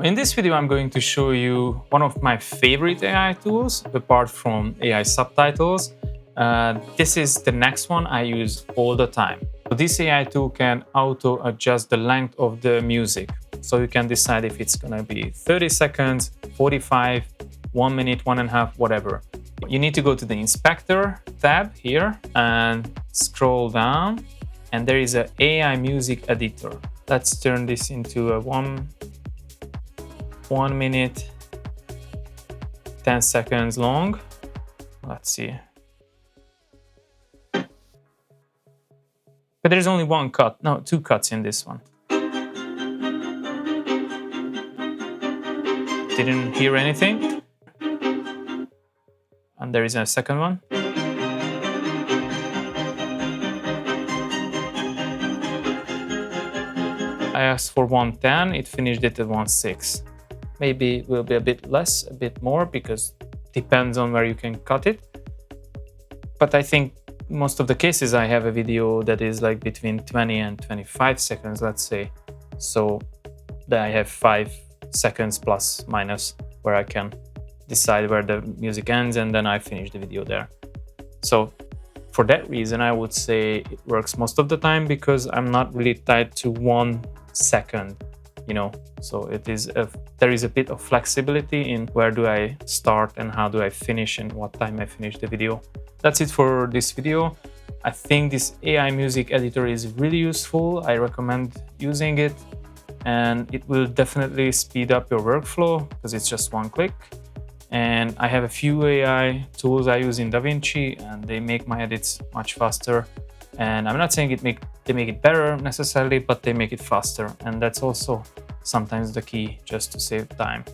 In this video, I'm going to show you one of my favorite AI tools, apart from AI subtitles. This is the next one I use all the time. So this AI tool can auto-adjust the length of the music. So you can decide if it's going to be 30 seconds, 45, 1 minute, 1.5, whatever. You need to go to the Inspector tab here and scroll down. And there is an AI music editor. Let's turn this into a 1 minute, 10 seconds long. Let's see. But there's only one cut, no, 2 cuts in this one. Didn't hear anything. And there is a second one. I asked for 110, it finished it at 1.6. Maybe it will be a bit less, a bit more, because it depends on where you can cut it. But I think most of the cases I have a video that is like between 20 and 25 seconds, let's say. So then I have 5 seconds plus minus where I can decide where the music ends, and then I finish the video there. So for that reason, I would say it works most of the time, because I'm not really tied to 1 second, you know. So there is a bit of flexibility in where do I start and how do I finish and what time I finish the video. That's it for this video. I think this AI music editor is really useful. I recommend using it, and it will definitely speed up your workflow because it's just 1 click. And I have a few AI tools I use in Davinci, and they make my edits much faster. And I'm not saying they make it better necessarily, but they make it faster. And that's also sometimes the key, just to save time.